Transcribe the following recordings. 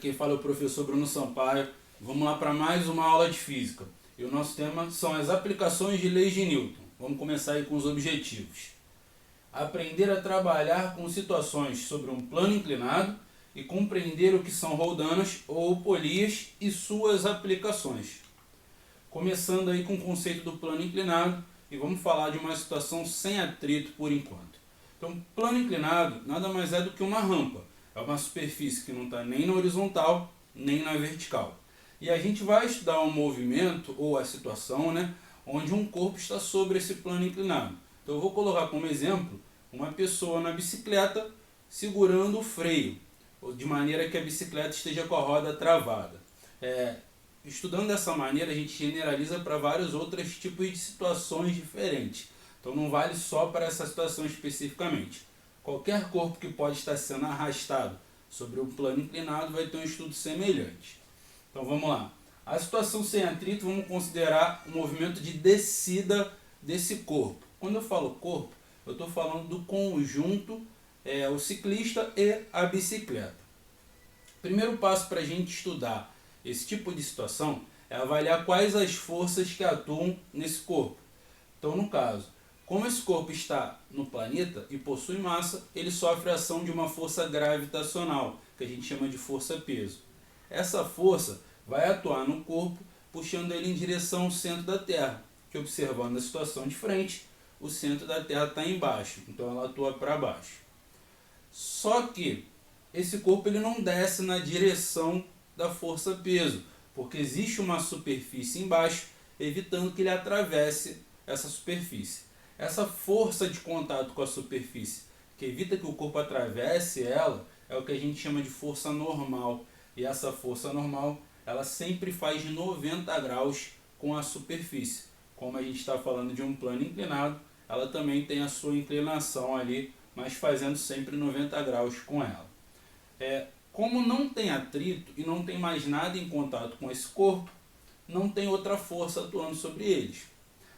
quem fala é o professor Bruno Sampaio. Vamos lá para mais uma aula de física. E o nosso tema são as aplicações de leis de Newton. Vamos começar aí com os objetivos. Aprender a trabalhar com situações sobre um plano inclinado e compreender o que são roldanas ou polias e suas aplicações. Começando aí com o conceito do plano inclinado e vamos falar de uma situação sem atrito por enquanto. Então, plano inclinado nada mais é do que uma rampa. É uma superfície que não está nem na horizontal, nem na vertical. E a gente vai estudar um movimento ou a situação, onde um corpo está sobre esse plano inclinado. Então eu vou colocar como exemplo uma pessoa na bicicleta segurando o freio, de maneira que a bicicleta esteja com a roda travada. Estudando dessa maneira, a gente generaliza para vários outros tipos de situações diferentes. Então não vale só para essa situação especificamente. Qualquer corpo que pode estar sendo arrastado sobre um plano inclinado vai ter um estudo semelhante. Então vamos lá. A situação sem atrito, vamos considerar o movimento de descida desse corpo. Quando eu falo corpo, eu estou falando do conjunto, o ciclista e a bicicleta. Primeiro passo para a gente estudar esse tipo de situação é avaliar quais as forças que atuam nesse corpo. Então, no caso, como esse corpo está no planeta e possui massa, ele sofre a ação de uma força gravitacional, que a gente chama de força-peso. Essa força vai atuar no corpo, puxando ele em direção ao centro da Terra, que observando a situação de frente, o centro da Terra está embaixo, então ela atua para baixo. Só que esse corpo ele não desce na direção da força-peso, porque existe uma superfície embaixo, evitando que ele atravesse essa superfície. Essa força de contato com a superfície, que evita que o corpo atravesse ela, é o que a gente chama de força normal. E essa força normal, ela sempre faz 90 graus com a superfície. Como a gente está falando de um plano inclinado, ela também tem a sua inclinação ali, mas fazendo sempre 90 graus com ela. Como não tem atrito e não tem mais nada em contato com esse corpo, não tem outra força atuando sobre eles.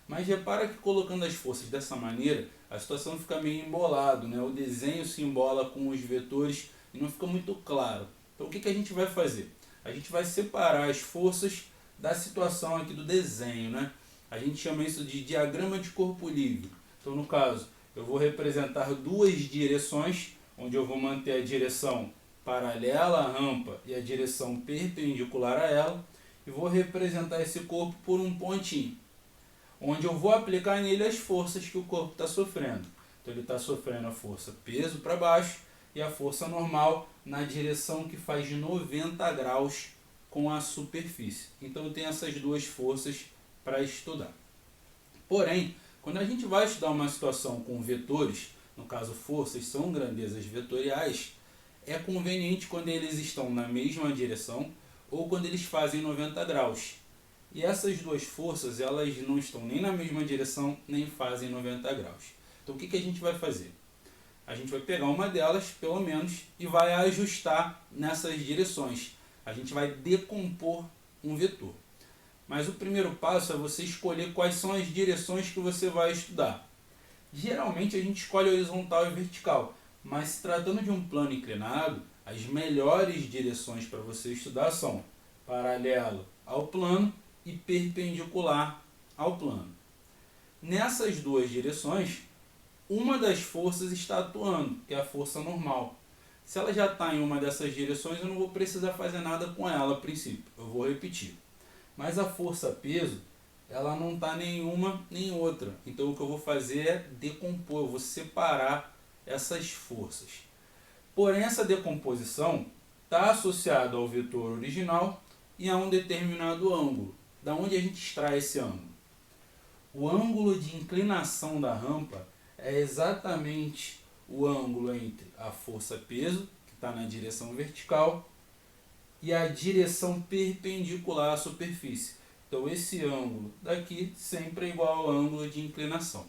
Mas repara que colocando as forças dessa maneira, a situação fica meio embolado, O desenho se embola com os vetores e não fica muito claro. Então o que a gente vai fazer? A gente vai separar as forças da situação aqui do desenho, A gente chama isso de diagrama de corpo livre. Então no caso, eu vou representar duas direções, onde eu vou manter a direção paralela à rampa e a direção perpendicular a ela, e vou representar esse corpo por um pontinho, onde eu vou aplicar nele as forças que o corpo está sofrendo. Então ele está sofrendo a força peso para baixo e a força normal na direção que faz 90 graus com a superfície. Então eu tenho essas duas forças para estudar. Porém, quando a gente vai estudar uma situação com vetores, no caso forças são grandezas vetoriais, é conveniente quando eles estão na mesma direção ou quando eles fazem 90 graus. E essas duas forças, elas não estão nem na mesma direção, nem fazem 90 graus. Então o que a gente vai fazer? A gente vai pegar uma delas, pelo menos, e vai ajustar nessas direções. A gente vai decompor um vetor. Mas o primeiro passo é você escolher quais são as direções que você vai estudar. Geralmente a gente escolhe horizontal e vertical, mas se tratando de um plano inclinado, as melhores direções para você estudar são paralelo ao plano e perpendicular ao plano. Nessas duas direções, uma das forças está atuando, que é a força normal. Se ela já está em uma dessas direções, eu não vou precisar fazer nada com ela a princípio, eu vou repetir. Mas a força peso, ela não está nenhuma nem outra. Então o que eu vou fazer é decompor, eu vou separar essas forças. Porém, essa decomposição está associada ao vetor original e a um determinado ângulo. Da onde a gente extrai esse ângulo? O ângulo de inclinação da rampa é exatamente o ângulo entre a força-peso, que está na direção vertical, e a direção perpendicular à superfície. Então esse ângulo daqui sempre é igual ao ângulo de inclinação.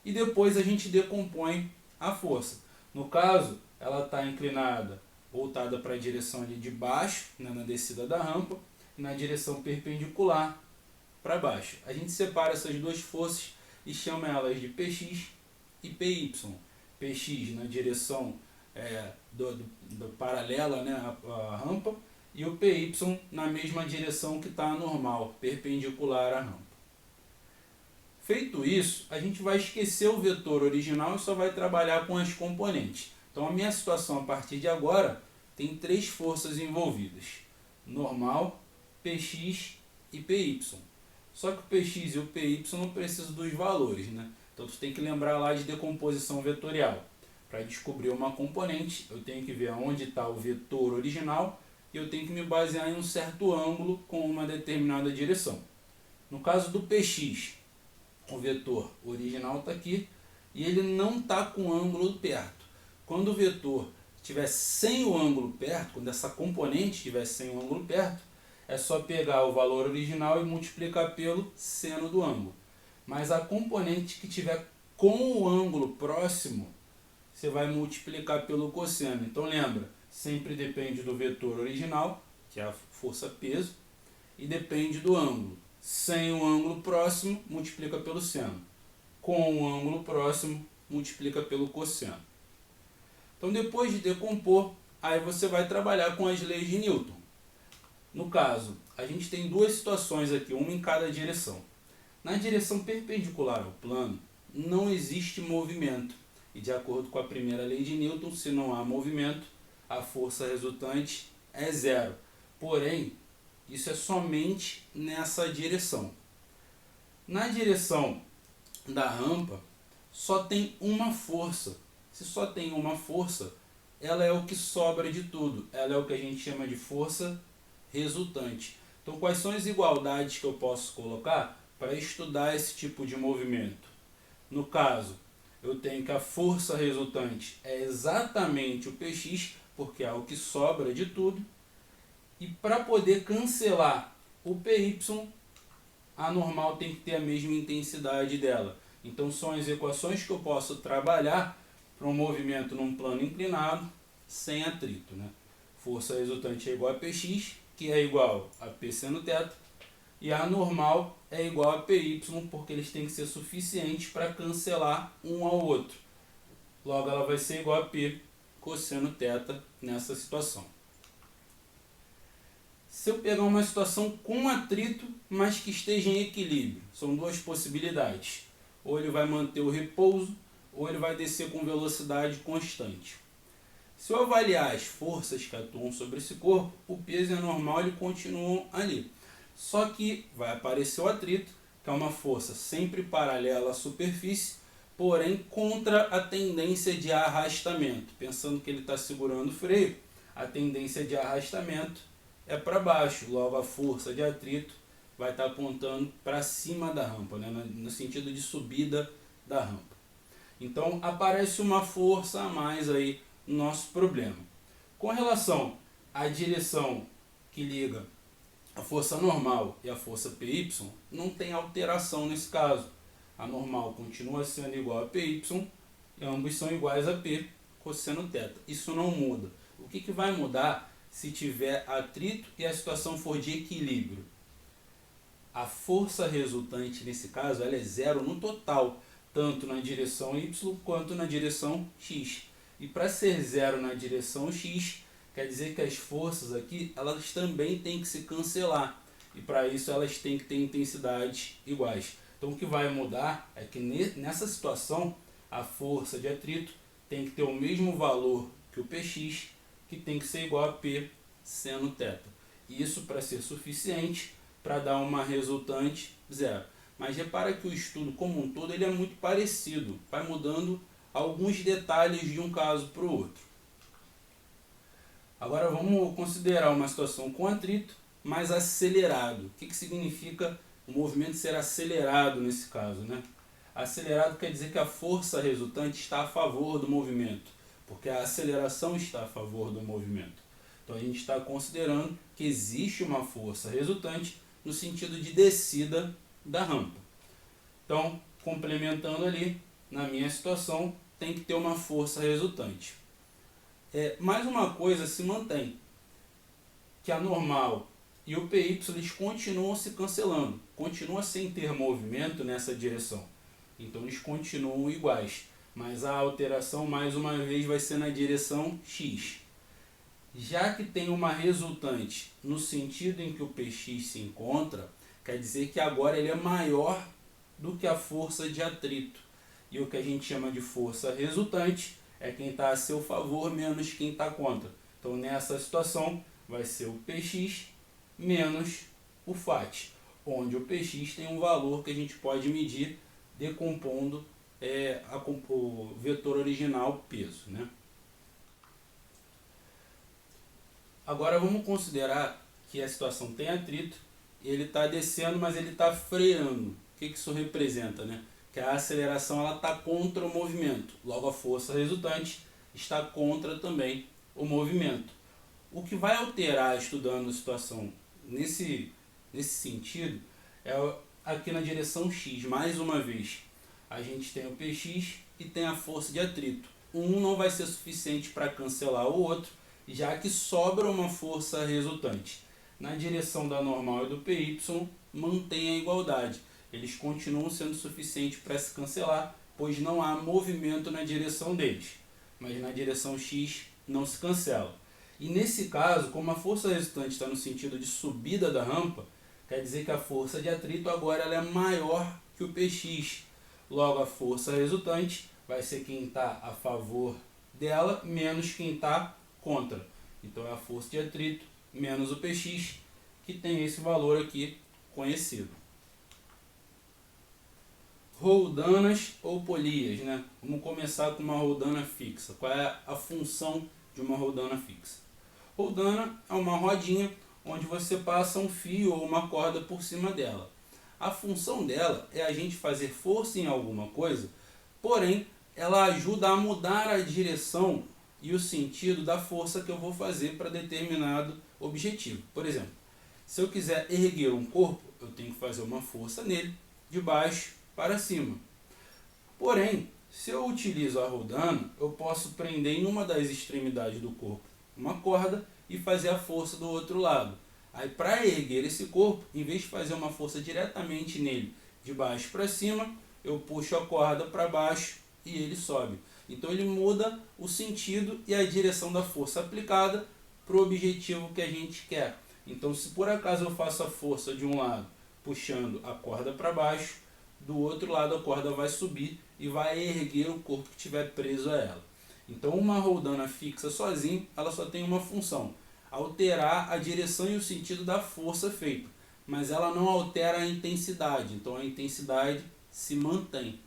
E depois a gente decompõe a força. No caso, ela está inclinada, voltada para a direção ali de baixo, na descida da rampa, e na direção perpendicular para baixo. A gente separa essas duas forças e chama elas de Px e Py. Px na direção paralela, né, à rampa, e o PY na mesma direção que está a normal, perpendicular à rampa. Feito isso, a gente vai esquecer o vetor original e só vai trabalhar com as componentes. Então a minha situação a partir de agora tem 3 forças envolvidas: normal, PX e PY. Só que o PX e o PY não precisam dos valores, né? Então tu tem que lembrar lá de decomposição vetorial. Para descobrir uma componente, eu tenho que ver onde está o vetor original e eu tenho que me basear em um certo ângulo com uma determinada direção. No caso do PX, o vetor original está aqui e ele não está com o ângulo perto. Quando o vetor estiver sem o ângulo perto, quando essa componente estiver sem o ângulo perto, é só pegar o valor original e multiplicar pelo seno do ângulo. Mas a componente que estiver com o ângulo próximo, você vai multiplicar pelo cosseno. Então lembra, sempre depende do vetor original, que é a força-peso, e depende do ângulo. Sem o ângulo próximo, multiplica pelo seno. Com o ângulo próximo, multiplica pelo cosseno. Então depois de decompor, aí você vai trabalhar com as leis de Newton. No caso, a gente tem 2 situações aqui, uma em cada direção. Na direção perpendicular ao plano, não existe movimento. E de acordo com a primeira lei de Newton, se não há movimento, a força resultante é 0. Porém, isso é somente nessa direção. Na direção da rampa, só tem uma força. Se só tem uma força, ela é o que sobra de tudo. Ela é o que a gente chama de força resultante. Então, quais são as igualdades que eu posso colocar para estudar esse tipo de movimento? No caso, eu tenho que a força resultante é exatamente o Px, porque é o que sobra de tudo. E para poder cancelar o Py, a normal tem que ter a mesma intensidade dela. Então são as equações que eu posso trabalhar para um movimento num plano inclinado sem atrito, né? Força resultante é igual a Px, que é igual a P seno θ, e a normal é igual a Py, porque eles têm que ser suficientes para cancelar um ao outro. Logo ela vai ser igual a P cosseno θ nessa situação. Se eu pegar uma situação com atrito, mas que esteja em equilíbrio, são 2 possibilidades. Ou ele vai manter o repouso, ou ele vai descer com velocidade constante. Se eu avaliar as forças que atuam sobre esse corpo, o peso e a normal ele continuam ali. Só que vai aparecer o atrito, que é uma força sempre paralela à superfície, porém contra a tendência de arrastamento. Pensando que ele está segurando o freio, a tendência de arrastamento é para baixo, logo a força de atrito vai estar apontando para cima da rampa, né? No sentido de subida da rampa. Então aparece uma força a mais aí no nosso problema. Com relação à direção que liga a força normal e a força Py, não tem alteração nesse caso. A normal continua sendo igual a Py e ambos são iguais a P cosseno θ. Isso não muda. O que vai mudar se tiver atrito e a situação for de equilíbrio? A força resultante nesse caso ela é 0 no total, tanto na direção Y quanto na direção X. E para ser 0 na direção X, quer dizer que as forças aqui elas também têm que se cancelar. E para isso elas têm que ter intensidades iguais. Então o que vai mudar é que nessa situação a força de atrito tem que ter o mesmo valor que o Px, que tem que ser igual a P seno θ. Isso para ser suficiente para dar uma resultante 0. Mas repara que o estudo como um todo ele é muito parecido, vai mudando alguns detalhes de um caso para o outro. Agora vamos considerar uma situação com atrito, mas acelerado. O que significa o movimento ser acelerado nesse caso, né? Acelerado quer dizer que a força resultante está a favor do movimento, porque a aceleração está a favor do movimento. Então a gente está considerando que existe uma força resultante no sentido de descida da rampa. Então, complementando ali, na minha situação, tem que ter uma força resultante. Mais uma coisa se mantém, que a normal e o Py eles continuam se cancelando, continua sem ter movimento nessa direção. Então eles continuam iguais, mas a alteração mais uma vez vai ser na direção X. Já que tem uma resultante no sentido em que o PX se encontra, quer dizer que agora ele é maior do que a força de atrito. E o que a gente chama de força resultante é quem está a seu favor menos quem está contra. Então nessa situação vai ser o PX menos o FAT, onde o PX tem um valor que a gente pode medir decompondo o vetor original peso, né? Agora vamos considerar que a situação tem atrito, ele está descendo, mas ele está freando. O que isso representa, né? Que a aceleração está contra o movimento, logo a força resultante está contra também o movimento. O que vai alterar estudando a situação nesse sentido é aqui na direção X, mais uma vez. A gente tem o PX e tem a força de atrito. Um não vai ser suficiente para cancelar o outro, já que sobra uma força resultante. Na direção da normal e do PY, mantém a igualdade. Eles continuam sendo suficientes para se cancelar, pois não há movimento na direção deles. Mas na direção X não se cancela. E nesse caso, como a força resultante está no sentido de subida da rampa, quer dizer que a força de atrito agora ela é maior que o PX. Logo, a força resultante vai ser quem está a favor dela menos quem está contra. Então é a força de atrito menos o PX, que tem esse valor aqui conhecido. Roldanas ou polias, né? Vamos começar com uma roldana fixa. Qual é a função de uma roldana fixa? Roldana é uma rodinha onde você passa um fio ou uma corda por cima dela. A função dela é a gente fazer força em alguma coisa, porém ela ajuda a mudar a direção e o sentido da força que eu vou fazer para determinado objetivo. Por exemplo, se eu quiser erguer um corpo, eu tenho que fazer uma força nele de baixo para cima. Porém, se eu utilizo a roldana, eu posso prender em uma das extremidades do corpo uma corda e fazer a força do outro lado. Aí, para erguer esse corpo, em vez de fazer uma força diretamente nele de baixo para cima, eu puxo a corda para baixo e ele sobe. Então ele muda o sentido e a direção da força aplicada para o objetivo que a gente quer. Então, se por acaso eu faço a força de um lado puxando a corda para baixo, do outro lado a corda vai subir e vai erguer o corpo que estiver preso a ela. Então uma roldana fixa sozinha, ela só tem uma função: alterar a direção e o sentido da força feita, mas ela não altera a intensidade, então a intensidade se mantém.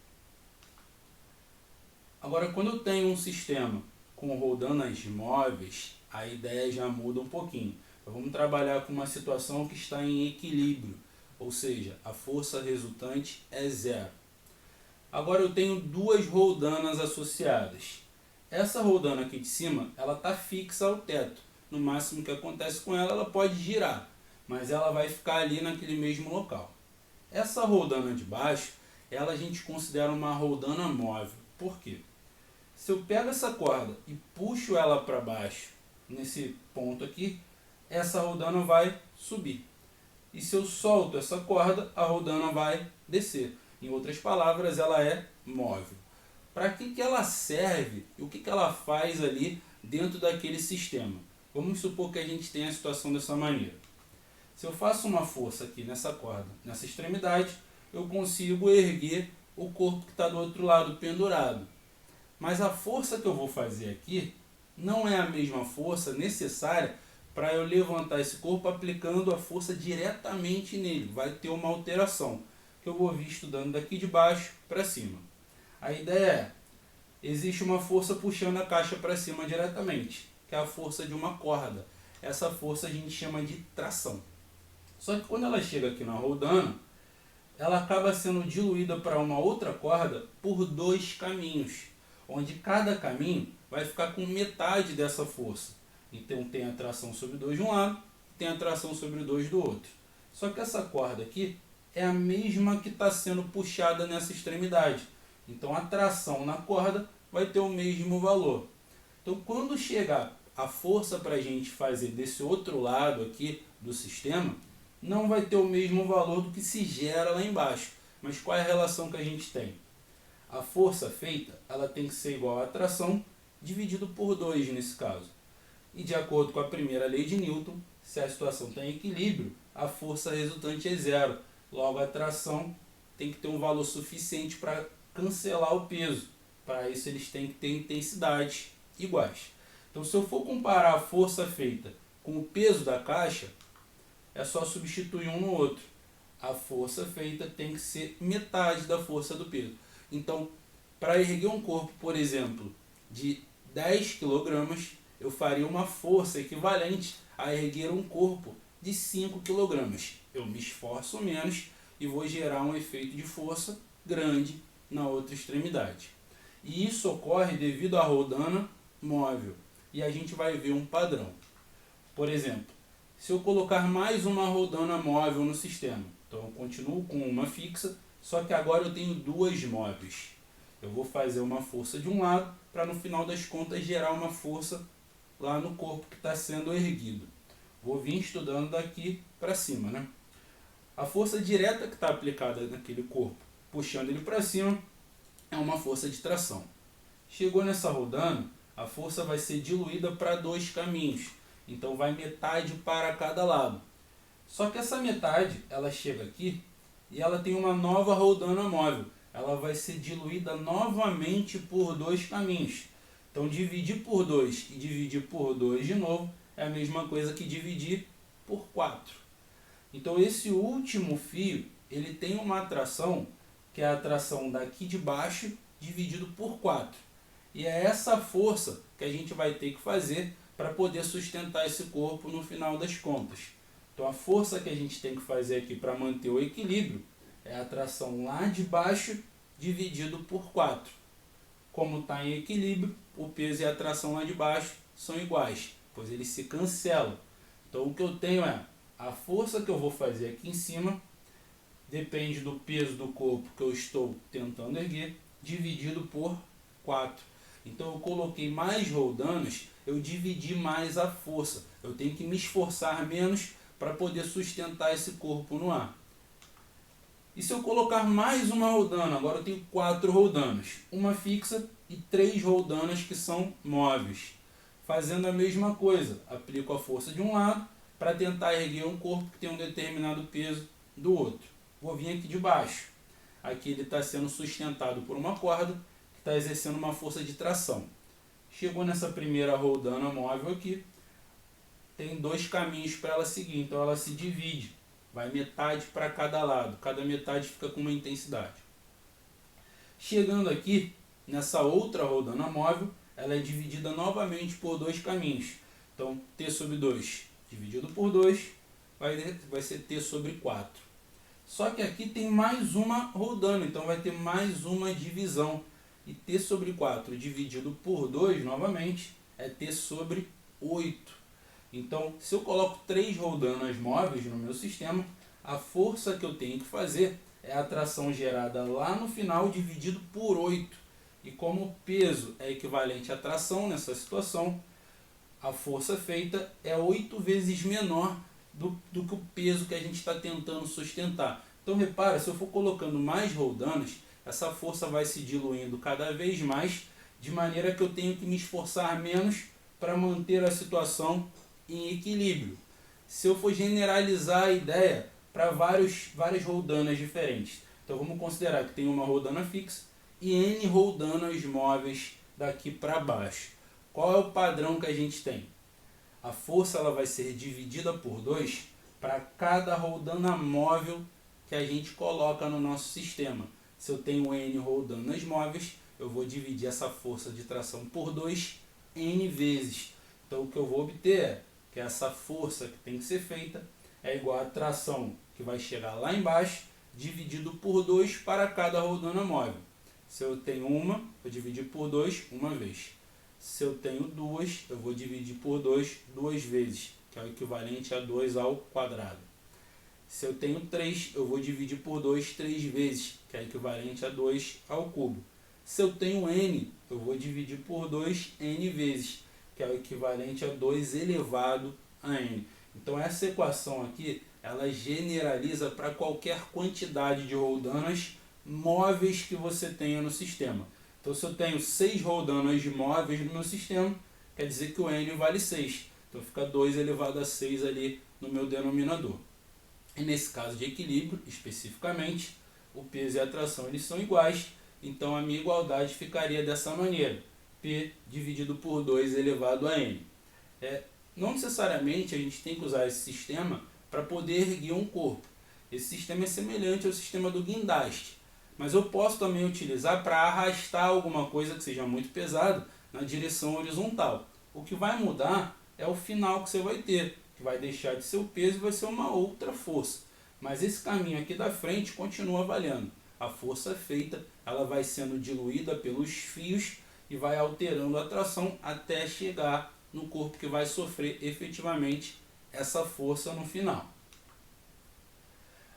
Agora, quando eu tenho um sistema com roldanas móveis, a ideia já muda um pouquinho. Então, vamos trabalhar com uma situação que está em equilíbrio, ou seja, a força resultante é zero. Agora eu tenho duas roldanas associadas. Essa roldana aqui de cima, ela está fixa ao teto. No máximo que acontece com ela, ela pode girar, mas ela vai ficar ali naquele mesmo local. Essa roldana de baixo, ela a gente considera uma roldana móvel. Por quê? Se eu pego essa corda e puxo ela para baixo, nesse ponto aqui, essa roldana vai subir. E se eu solto essa corda, a roldana vai descer. Em outras palavras, ela é móvel. Para que ela serve e o que ela faz ali dentro daquele sistema? Vamos supor que a gente tenha a situação dessa maneira. Se eu faço uma força aqui nessa corda, nessa extremidade, eu consigo erguer o corpo que está do outro lado pendurado. Mas a força que eu vou fazer aqui não é a mesma força necessária para eu levantar esse corpo aplicando a força diretamente nele. Vai ter uma alteração que eu vou vir estudando daqui de baixo para cima. A ideia é, existe uma força puxando a caixa para cima diretamente, que é a força de uma corda. Essa força a gente chama de tração. Só que quando ela chega aqui na roldana, ela acaba sendo diluída para uma outra corda por dois caminhos, onde cada caminho vai ficar com metade dessa força. Então tem a tração sobre 2 de um lado e tem a tração sobre 2 do outro. Só que essa corda aqui é a mesma que está sendo puxada nessa extremidade. Então a tração na corda vai ter o mesmo valor. Então quando chegar a força para a gente fazer desse outro lado aqui do sistema, não vai ter o mesmo valor do que se gera lá embaixo. Mas qual é a relação que a gente tem? A força feita ela tem que ser igual à atração dividido por 2 nesse caso. E de acordo com a primeira lei de Newton, se a situação está em equilíbrio, a força resultante é zero. Logo, a atração tem que ter um valor suficiente para cancelar o peso. Para isso, eles têm que ter intensidades iguais. Então, se eu for comparar a força feita com o peso da caixa, é só substituir um no outro. A força feita tem que ser metade da força do peso. Então, para erguer um corpo, por exemplo, de 10 kg, eu faria uma força equivalente a erguer um corpo de 5 kg. Eu me esforço menos e vou gerar um efeito de força grande na outra extremidade. E isso ocorre devido à roldana móvel. E a gente vai ver um padrão. Por exemplo, se eu colocar mais uma roldana móvel no sistema, então eu continuo com uma fixa, só que agora eu tenho duas móveis. Eu vou fazer uma força de um lado para no final das contas gerar uma força lá no corpo que está sendo erguido. Vou vir estudando daqui para cima, né? A força direta que está aplicada naquele corpo, puxando ele para cima, é uma força de tração. Chegou nessa roldana, a força vai ser diluída para 2 caminhos. Então vai metade para cada lado. Só que essa metade, ela chega aqui e ela tem uma nova roldana móvel. Ela vai ser diluída novamente por 2 caminhos. Então dividir por 2 e dividir por 2 de novo é a mesma coisa que dividir por 4. Então esse último fio, ele tem uma atração, que é a atração daqui de baixo dividido por 4. E é essa força que a gente vai ter que fazer para poder sustentar esse corpo no final das contas. Então a força que a gente tem que fazer aqui para manter o equilíbrio é a atração lá de baixo dividido por 4. Como está em equilíbrio, o peso e a atração lá de baixo são iguais, pois eles se cancelam. Então o que eu tenho é a força que eu vou fazer aqui em cima depende do peso do corpo que eu estou tentando erguer, dividido por 4. Então eu coloquei mais roldanas, eu dividi mais a força. Eu tenho que me esforçar menos para poder sustentar esse corpo no ar. E se eu colocar mais uma roldana, agora eu tenho 4 roldanas, uma fixa e 3 roldanas que são móveis. Fazendo a mesma coisa, aplico a força de um lado para tentar erguer um corpo que tem um determinado peso do outro. Vou vir aqui de baixo. Aqui ele está sendo sustentado por uma corda que está exercendo uma força de tração. Chegou nessa primeira roldana móvel aqui, tem 2 caminhos para ela seguir, então ela se divide. Vai metade para cada lado, cada metade fica com uma intensidade. Chegando aqui, nessa outra roldana móvel, ela é dividida novamente por 2 caminhos. Então, T sobre 2 dividido por 2 vai ser T sobre 4. Só que aqui tem mais uma roldana, então vai ter mais uma divisão. E T sobre 4 dividido por 2, novamente, é T sobre 8. Então, se eu coloco 3 roldanas móveis no meu sistema, a força que eu tenho que fazer é a tração gerada lá no final dividido por 8. E como o peso é equivalente à tração nessa situação, a força feita é 8 vezes menor do que o peso que a gente está tentando sustentar. Então repara, se eu for colocando mais roldanas, essa força vai se diluindo cada vez mais, de maneira que eu tenho que me esforçar menos para manter a situação em equilíbrio. Se eu for generalizar a ideia para várias roldanas diferentes, então vamos considerar que tem uma roldana fixa e N roldanas móveis daqui para baixo. Qual é o padrão que a gente tem? A força ela vai ser dividida por 2 para cada roldana móvel que a gente coloca no nosso sistema. Se eu tenho N roldanas móveis, eu vou dividir essa força de tração por 2 N vezes. Então o que eu vou obter é que essa força que tem que ser feita é igual à tração que vai chegar lá embaixo, dividido por 2 para cada roldana móvel. Se eu tenho uma, eu dividir por 2 uma vez. Se eu tenho 2, eu vou dividir por 2 duas vezes, que é o equivalente a 2 ao quadrado. Se eu tenho 3, eu vou dividir por 2 3 vezes, que é equivalente a 2 ao cubo. Se eu tenho N, eu vou dividir por 2 N vezes, que é o equivalente a 2 elevado a N. Então essa equação aqui, ela generaliza para qualquer quantidade de roldanas móveis que você tenha no sistema. Então, se eu tenho 6 roldanas de móveis no meu sistema, quer dizer que o N vale 6. Então, fica 2 elevado a 6 ali no meu denominador. E nesse caso de equilíbrio, especificamente, o peso e a tração eles são iguais, então a minha igualdade ficaria dessa maneira. P dividido por 2 elevado a N. Não necessariamente a gente tem que usar esse sistema para poder erguer um corpo. Esse sistema é semelhante ao sistema do guindaste, mas eu posso também utilizar para arrastar alguma coisa que seja muito pesada na direção horizontal. O que vai mudar é o final que você vai ter, que vai deixar de ser o peso e vai ser uma outra força. Mas esse caminho aqui da frente continua valendo. A força feita, ela vai sendo diluída pelos fios e vai alterando a tração até chegar no corpo que vai sofrer efetivamente essa força no final.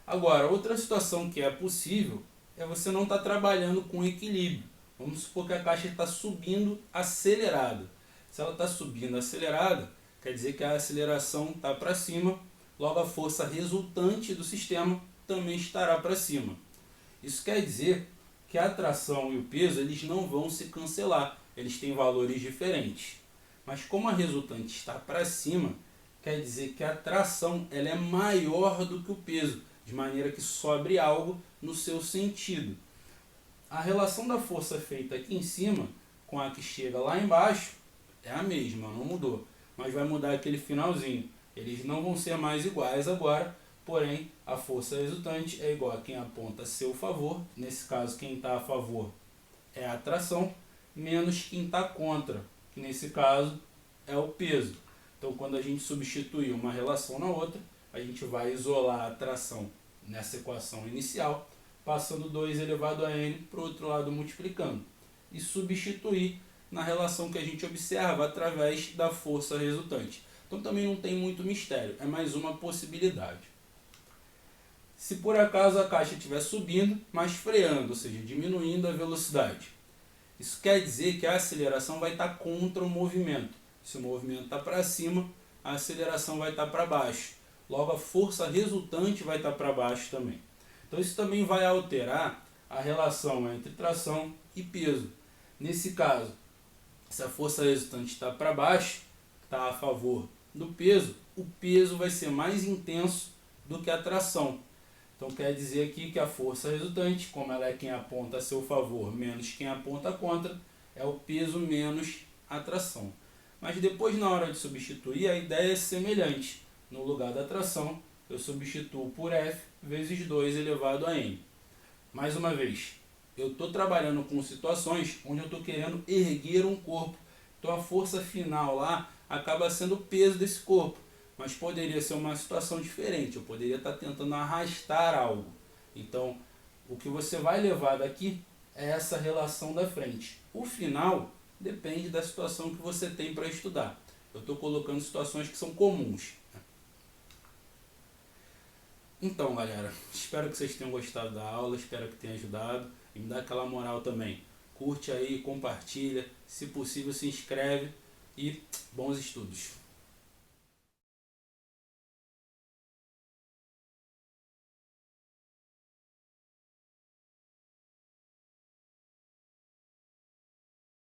Agora, outra situação que é possível é você não estar trabalhando com equilíbrio. Vamos supor que a caixa está subindo acelerada. Se ela está subindo acelerada, quer dizer que a aceleração está para cima, logo a força resultante do sistema também estará para cima. Isso quer dizer que a tração e o peso eles não vão se cancelar, eles têm valores diferentes. Mas como a resultante está para cima, quer dizer que a tração ela é maior do que o peso, de maneira que sobre algo no seu sentido. A relação da força feita aqui em cima com a que chega lá embaixo é a mesma, não mudou, mas vai mudar aquele finalzinho. Eles não vão ser mais iguais agora, porém a força resultante é igual a quem aponta a seu favor, nesse caso quem está a favor é a tração, menos quem está contra, que nesse caso é o peso. Então quando a gente substituir uma relação na outra, a gente vai isolar a tração nessa equação inicial, passando 2 elevado a n para o outro lado multiplicando, e substituir na relação que a gente observa através da força resultante. Então também não tem muito mistério, é mais uma possibilidade. Se por acaso a caixa estiver subindo, mas freando, ou seja, diminuindo a velocidade, isso quer dizer que a aceleração vai estar contra o movimento. Se o movimento está para cima, a aceleração vai estar para baixo. Logo, a força resultante vai estar para baixo também. Então, isso também vai alterar a relação entre tração e peso. Nesse caso, se a força resultante está para baixo, está a favor do peso, o peso vai ser mais intenso do que a tração. Então, quer dizer aqui que a força resultante, como ela é quem aponta a seu favor menos quem aponta contra, é o peso menos a tração. Mas depois, na hora de substituir, a ideia é semelhante. No lugar da tração, eu substituo por F vezes 2 elevado a N. Mais uma vez, eu estou trabalhando com situações onde eu estou querendo erguer um corpo. Então a força final lá acaba sendo o peso desse corpo. Mas poderia ser uma situação diferente. Eu poderia estar tentando arrastar algo. Então, o que você vai levar daqui é essa relação da frente. O final depende da situação que você tem para estudar. Eu estou colocando situações que são comuns. Então, galera, espero que vocês tenham gostado da aula, espero que tenha ajudado. E me dá aquela moral também. Curte aí, compartilha, se possível se inscreve e bons estudos.